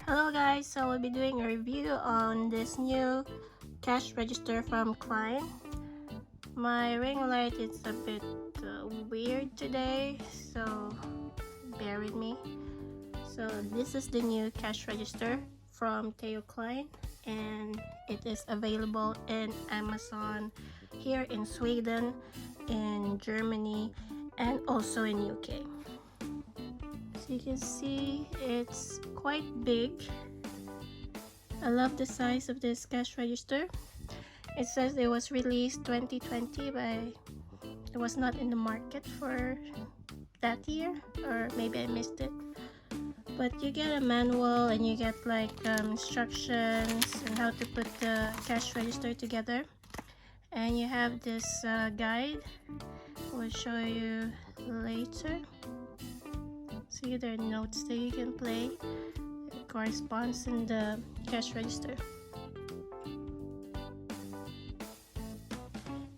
Hello guys, so we'll be doing a review on this new cash register from Klein. My ring light is a bit weird today, so bear with me. So this is the new cash register from Klein, and it is available in Amazon here in Sweden, in Germany, and also in UK. So you can see it's quite big. I love the size of this cash register. It says it was released 2020, but it was not in the market for that year, or maybe I missed it. But you get a manual and you get like instructions on how to put the cash register together, and you have this guide we'll show you later. See, there are notes that you can play. It corresponds in the cash register.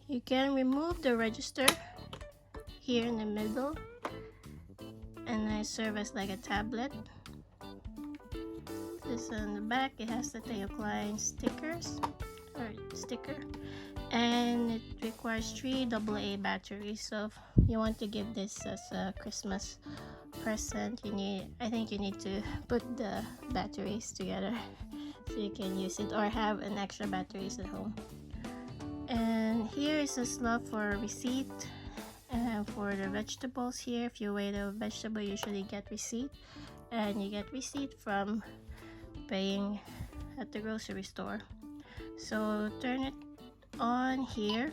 You can remove the register here in the middle, and it serves as like a tablet. This on the back, it has the Klein sticker, and it requires 3 AA batteries. So if you want to give this as a Christmas present, I think you need to put the batteries together so you can use it, or have an extra batteries at home. And here is a slot for receipt, and for the vegetables here, if you weigh the vegetable, you usually get receipt, and you get receipt from paying at the grocery store. So turn it on here.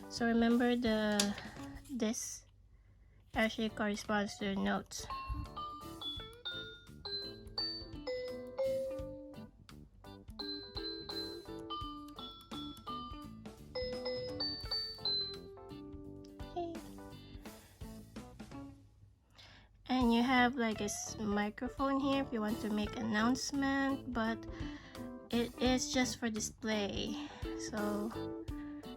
So remember, this actually corresponds to notes. And you have like a microphone here if you want to make announcement, but it is just for display. So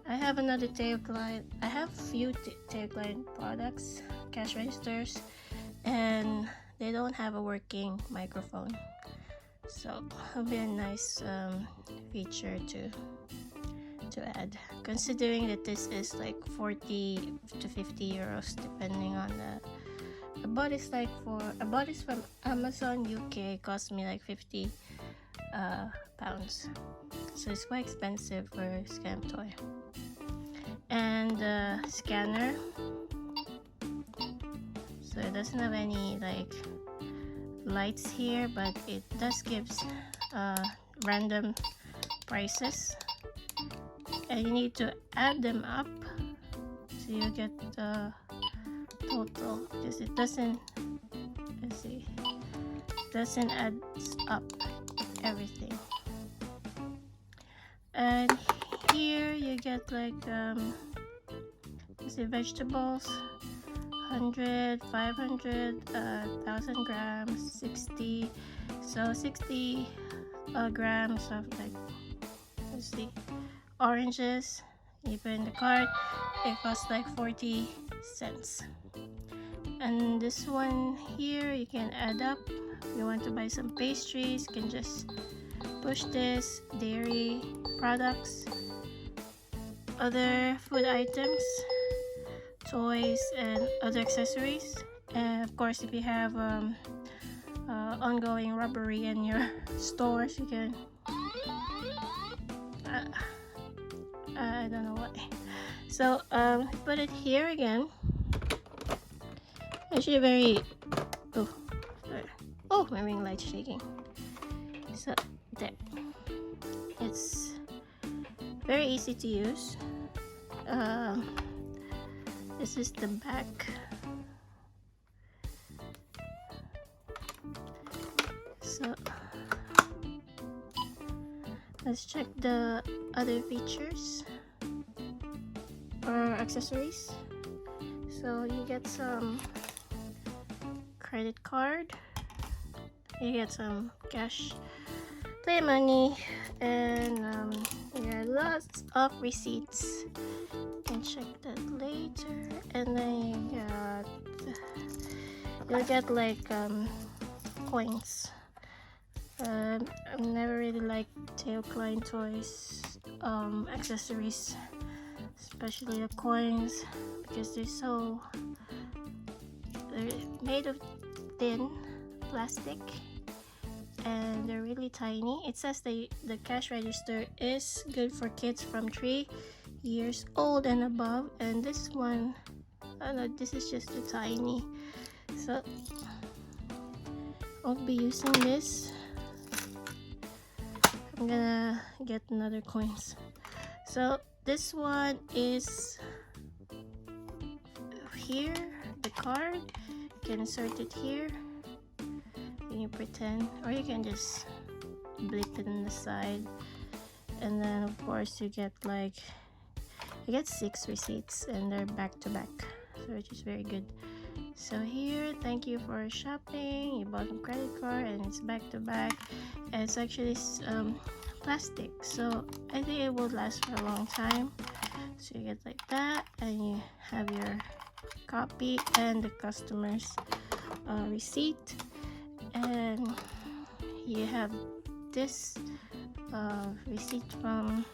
I have another Klein. I have few Klein products, cash registers, and they don't have a working microphone. So it'll be a nice feature to add, considering that this is like 40 to 50 euros depending on the. I bought this from Amazon UK. It cost me like 50 pounds, so it's quite expensive for a scam toy. And the scanner, so it doesn't have any like lights here, but it does gives random prices, and you need to add them up so you get the total, because it doesn't, doesn't add up everything. And here you get like vegetables, 100, 500, 1000 grams, 60, so 60 grams of like, oranges. You put in the cart, it costs like 40 cents. And this one here, you can add up. If you want to buy some pastries, you can just push this. Dairy products, other food items, toys, and other accessories. And of course, if you have ongoing robbery in your stores, you can I don't know why. So put it here again. Actually very my ring light's shaking. So there, it's very easy to use. This is the back. So let's check the other features or accessories. So you get some credit card, you get some cash, play money, and there are lots of receipts. You can check that later. And then you'll get like coins. I've never really liked Theo Klein toys accessories, especially the coins, because they're made of thin plastic and they're really tiny. It says the cash register is good for kids from 3 years old and above, and this one, I don't know, this is just too tiny, so I'll be using this. I'm gonna get another coins. So this one is here, the card. You can insert it here and you pretend, or you can just blip it in the side, and then of course you get 6 receipts and they're back to back, so which is very good. So here, thank you for shopping, you bought a credit card, and it's back to back, and it's actually plastic, so I think it will last for a long time. So you get like that, and you have your copy and the customer's receipt, and you have this receipt from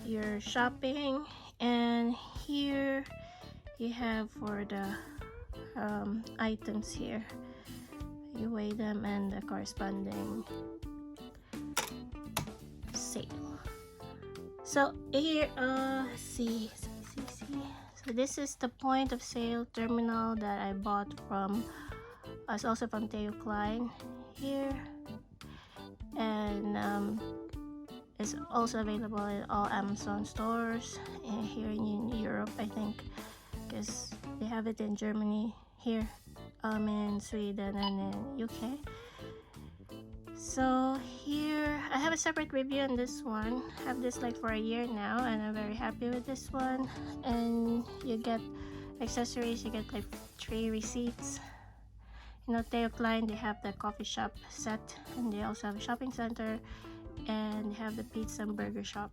your shopping, and here you have for the items here, you weigh them and the corresponding sale. So here, see. So this is the point of sale terminal that I bought from. It's also from Theo Klein here, and it's also available in all Amazon stores here in Europe, I think, because they have it in Germany, here, in Sweden, and in UK. So here I have a separate review on this one. I have this like for a year now, and I'm very happy with this one. And you get accessories, you get like 3 receipts. You know, Theo Klein, they have the coffee shop set, and they also have a shopping center, and they have the pizza and burger shop,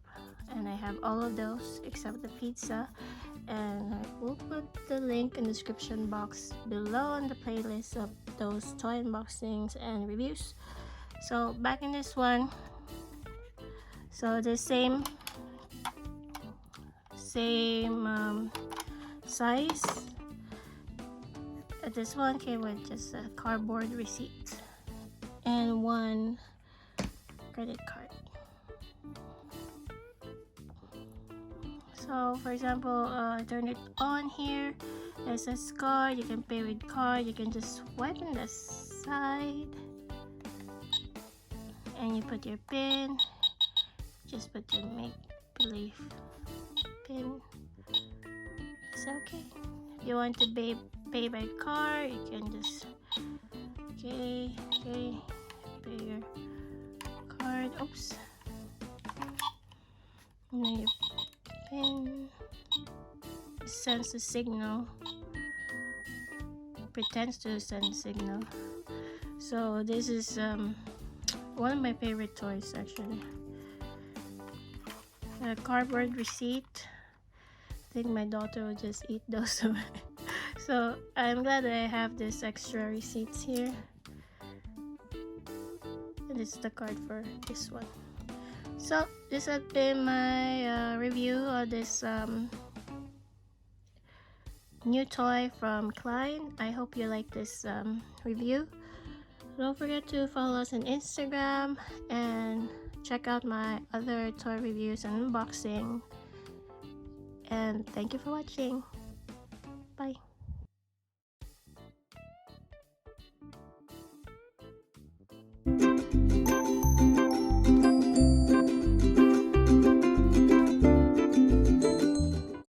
and I have all of those except the pizza, and I will put the link in the description box below on the playlist of those toy unboxings and reviews. So back in this one, so the same size. This one came with just a cardboard receipt and 1 credit card. So for example, I turn it on here, it says card, you can pay with card, you can just swipe on the side and you put your pin, just put your make-believe pin. It's okay. If you want to pay by card, you can just pay your card. Oops. And then your pin sends a signal, pretends to send a signal. So this is one of my favorite toys, actually. A cardboard receipt. I think my daughter will just eat those away. So I'm glad that I have this extra receipts here. And this is the card for this one. So this has been my review of this new toy from Klein. I hope you like this review. Don't forget to follow us on Instagram and check out my other toy reviews and unboxing. And thank you for watching. Bye.